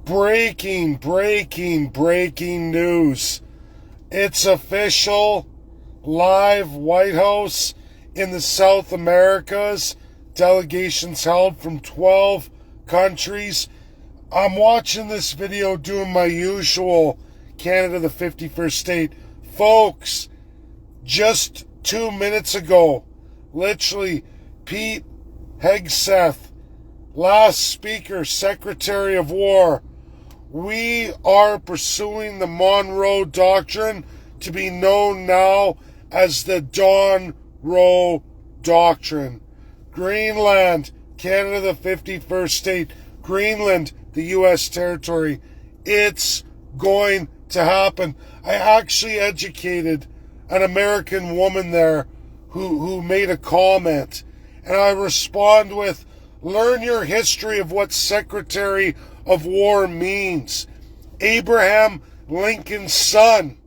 Breaking news. It's official. Live White House in the South Americas. Delegations held from 12 countries. I'm watching this video doing my usual Canada, the 51st state. Folks, just 2 minutes ago, literally, Pete Hegseth, last speaker, Secretary of War, we are pursuing the MONROE Doctrine, to be known now as the DONROE Doctrine. Greenland, Canada, the 51st state. Greenland, the U.S. territory. It's going to happen. I actually educated an American woman there who made a comment, and I respond with, learn your history of what Secretary of War means. Abraham Lincoln's son.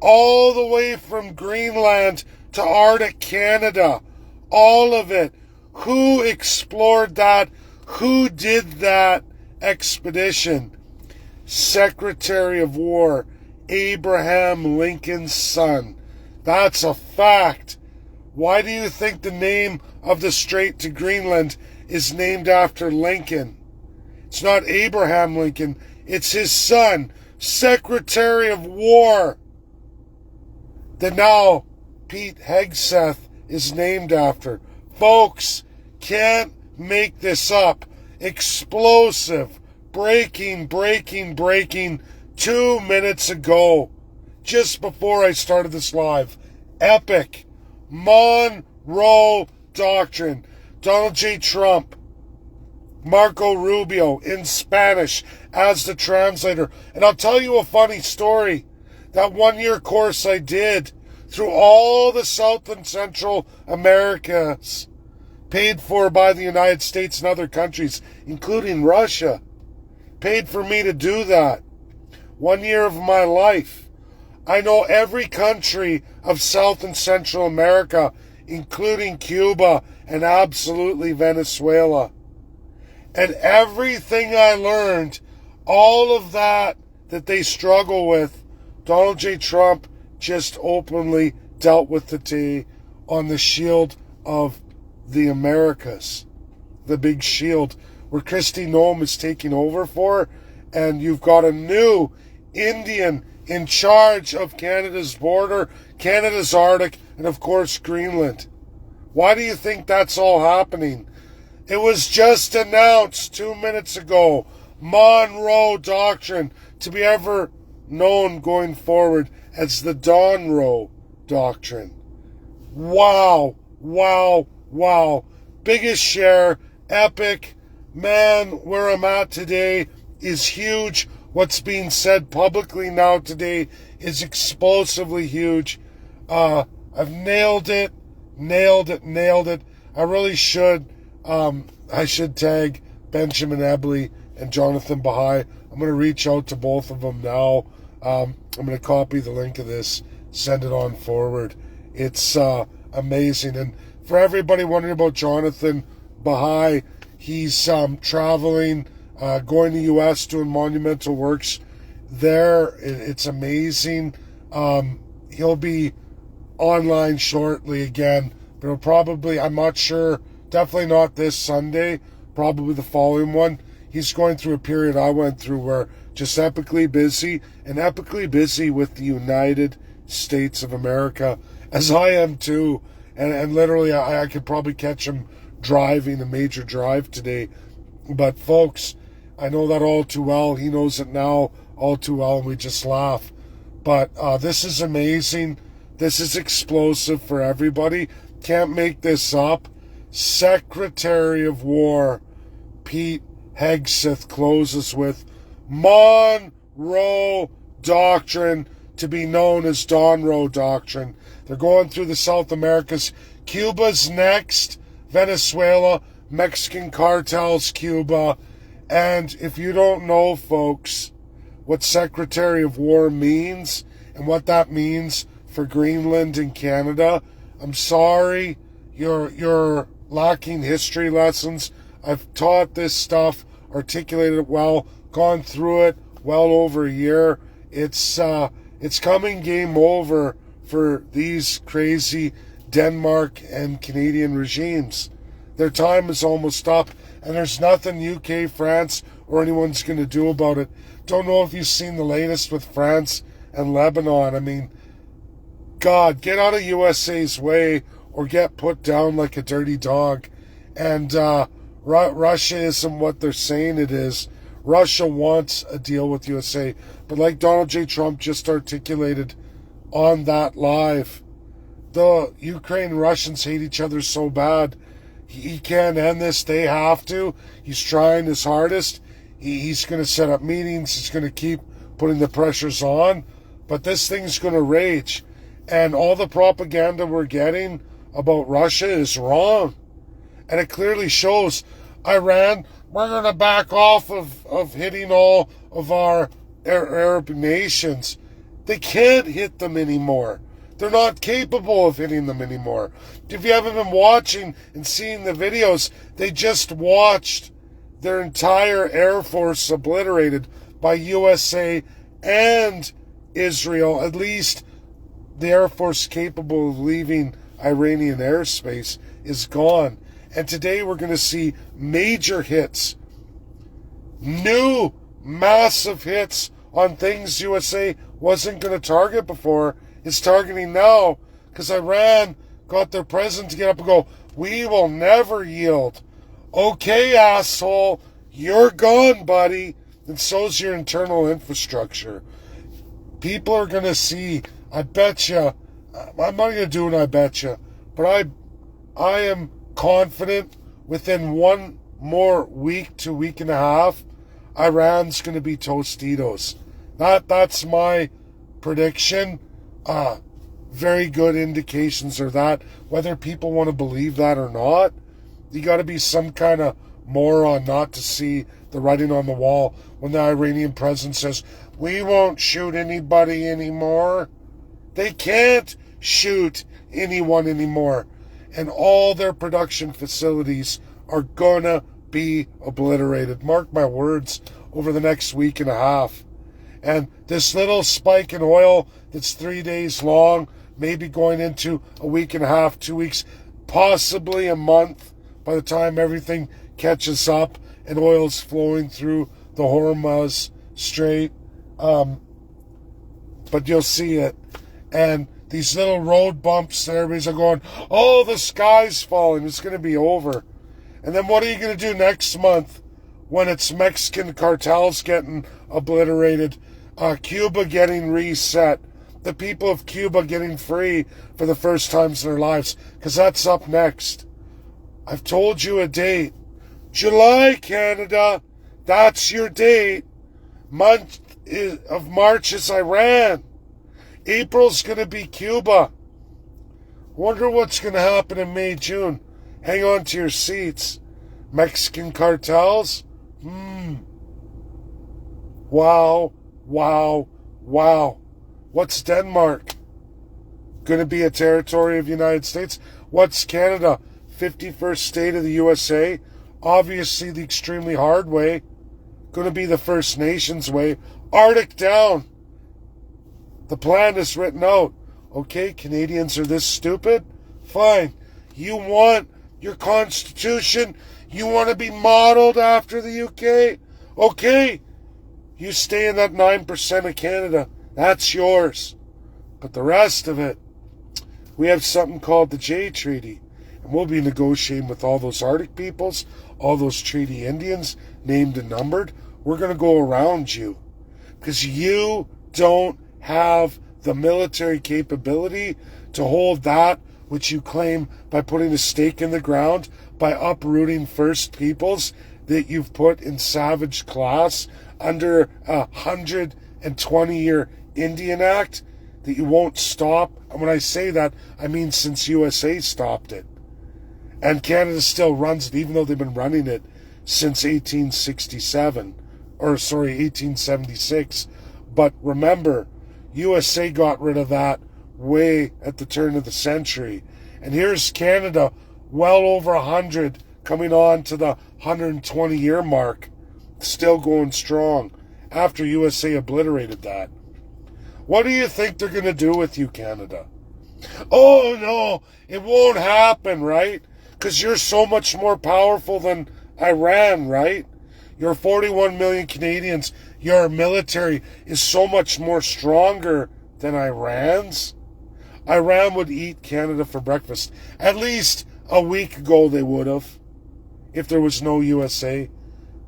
All the way from Greenland to Arctic Canada. All of it. Who explored that? Who did that expedition? Secretary of War. Abraham Lincoln's son. That's a fact. Why do you think the name of the strait to Greenland is named after Lincoln? It's not Abraham Lincoln. It's his son, Secretary of War, that now Pete Hegseth is named after. Folks, can't make this up. Explosive, breaking 2 minutes ago, just before I started this live. Epic. MONROE Doctrine. Donald J. Trump. Marco Rubio in Spanish as the translator. And I'll tell you a funny story. That 1-year course I did through all the South and Central Americas, paid for by the United States and other countries, including Russia, paid for me to do that. 1 year of my life. I know every country of South and Central America, including Cuba and absolutely Venezuela. And everything I learned, all of that they struggle with, Donald J. Trump just openly dealt with today on the shield of the Americas. The big shield where Kristi Noem is taking over for, and you've got a new Indian in charge of Canada's border, Canada's Arctic, and of course Greenland. Why do you think that's all happening? It was just announced 2 minutes ago. MONROE Doctrine, to be ever known going forward as the DONROE Doctrine. Wow. Biggest share, epic. Man, where I'm at today is huge. What's being said publicly now today is explosively huge. I've nailed it. I really should. I should tag Benjamin Ebley and Jonathan Bahai. I'm going to reach out to both of them now. I'm going to copy the link of this, send it on forward. It's amazing. And for everybody wondering about Jonathan Bahai, he's traveling, going to U.S., doing monumental works there. It's amazing. He'll be online shortly again, but it'll probably, I'm not sure, definitely not this Sunday, probably the following one. He's going through a period I went through where just epically busy, and epically busy with the United States of America, as I am too. And literally, I could probably catch him driving a major drive today. But folks, I know that all too well. He knows it now all too well, and we just laugh. But this is amazing. This is explosive for everybody. Can't make this up. Secretary of War Pete Hegseth closes with MONROE Doctrine, to be known as DONROE Doctrine. They're going through the South Americas. Cuba's next. Venezuela, Mexican cartels, Cuba. And if you don't know, folks, what Secretary of War means and what that means for Greenland and Canada, I'm sorry, you're lacking history lessons. I've taught this stuff articulated it well, gone through it well over a year. It's coming game over for these crazy Denmark and Canadian regimes. Their time is almost up, and there's nothing UK, France, or anyone's going to do about it. Don't know if you've seen the latest with France and Lebanon. I mean, God, get out of USA's way or get put down like a dirty dog. And Russia isn't what they're saying it is. Russia wants a deal with USA. But like Donald J. Trump just articulated on that live, the Ukraine and Russians hate each other so bad. He can't end this. They have to. He's trying his hardest. He's going to set up meetings. He's going to keep putting the pressures on. But this thing's going to rage. And all the propaganda we're getting about Russia is wrong. And it clearly shows Iran, we're going to back off of hitting all of our Arab nations. They can't hit them anymore. They're not capable of hitting them anymore. If you haven't been watching and seeing the videos, they just watched their entire Air Force obliterated by USA and Israel. At least the Air Force capable of leaving Iranian airspace is gone. And today we're going to see major hits. New massive hits on things USA wasn't going to target before. Is targeting now because Iran got their president to get up and go, we will never yield. Okay, asshole, you're gone, buddy. And so's your internal infrastructure. People are going to see, I bet you, I'm not going to do an I bet you, but I am confident within one more week to week and a half, Iran's going to be Tostitos. That's my prediction. Very good indications are that. Whether people want to believe that or not, you got to be some kind of moron not to see the writing on the wall when the Iranian president says, we won't shoot anybody anymore. They can't shoot anyone anymore. And all their production facilities are gonna be obliterated. Mark my words, over the next week and a half. And this little spike in oil that's 3 days long, maybe going into a week and a half, 2 weeks, possibly a month by the time everything catches up and oil's flowing through the Hormuz Strait. But you'll see it. And these little road bumps that everybody's going, oh, the sky's falling. It's going to be over. And then what are you going to do next month when it's Mexican cartels getting obliterated, Cuba getting reset, the people of Cuba getting free for the first times in their lives? Because that's up next. I've told you a date. July, Canada. That's your date. Month of March is Iran. April's going to be Cuba. Wonder what's going to happen in May, June. Hang on to your seats. Mexican cartels? Wow, wow, wow. What's Denmark? Going to be a territory of the United States? What's Canada? 51st state of the USA? Obviously the extremely hard way. Going to be the First Nations way. Arctic down. The plan is written out. Okay, Canadians are this stupid? Fine. You want your constitution? You want to be modeled after the UK? Okay. You stay in that 9% of Canada. That's yours. But the rest of it, we have something called the J Treaty. And we'll be negotiating with all those Arctic peoples, all those Treaty Indians, named and numbered. We're going to go around you. Because you don't have the military capability to hold that which you claim by putting a stake in the ground, by uprooting First Peoples that you've put in savage class under a 120-year Indian Act that you won't stop. And when I say that, I mean since USA stopped it. And Canada still runs it, even though they've been running it since 1876. But remember, USA got rid of that way at the turn of the century. And here's Canada, well over 100, coming on to the 120-year mark. still going strong after USA obliterated that. What do you think they're going to do with you, Canada? Oh, no, it won't happen, right? Because you're so much more powerful than Iran, right? You're 41 million Canadians. Your military is so much more stronger than Iran's. Iran would eat Canada for breakfast. At least a week ago they would have, if there was no USA.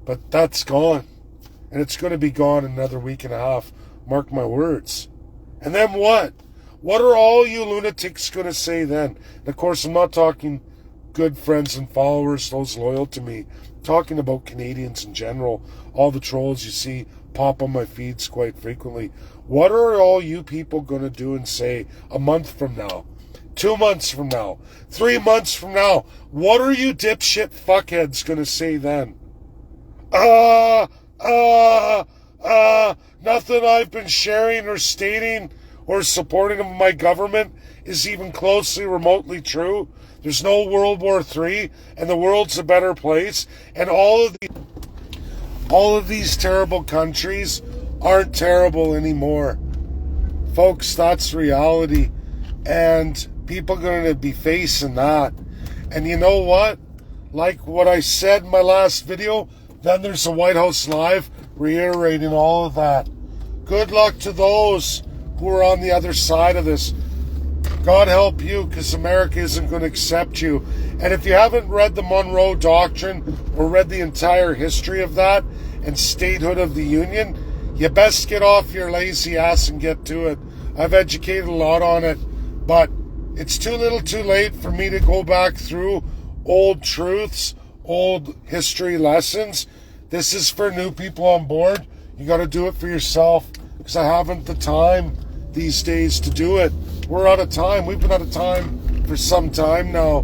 But that's gone. And it's going to be gone in another week and a half. Mark my words. And then what? What are all you lunatics going to say then? And of course, I'm not talking good friends and followers, those loyal to me. I'm talking about Canadians in general. All the trolls you see pop on my feeds quite frequently. What are all you people going to do and say a month from now? 2 months from now? 3 months from now? What are you dipshit fuckheads going to say then? Nothing I've been sharing or stating or supporting of my government is even closely remotely true. There's no World War III, and the world's a better place, and all of these terrible countries aren't terrible anymore. Folks, that's reality, and people are going to be facing that. And you know what? Like what I said in my last video, then there's the White House Live reiterating all of that. Good luck to those who are on the other side of this. God help you, because America isn't going to accept you. And if you haven't read the MONROE Doctrine or read the entire history of that and statehood of the Union, you best get off your lazy ass and get to it. I've educated a lot on it, but it's too little too late for me to go back through old truths, old history lessons. This is for new people on board. You got to do it for yourself, because I haven't the time these days to do it. We're out of time. We've been out of time for some time now,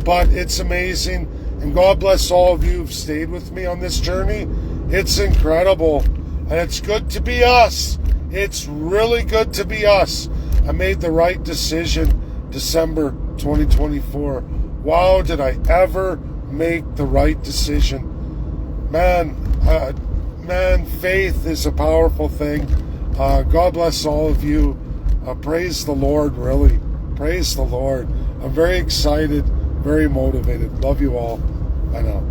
but it's amazing, and God bless all of you who've stayed with me on this journey. It's incredible, and it's good to be us. It's really good to be us. I made the right decision December 2024. Wow, did I ever make the right decision. Man, faith is a powerful thing. God bless all of you. Praise the Lord, really. Praise the Lord. I'm very excited, very motivated. Love you all. Bye now.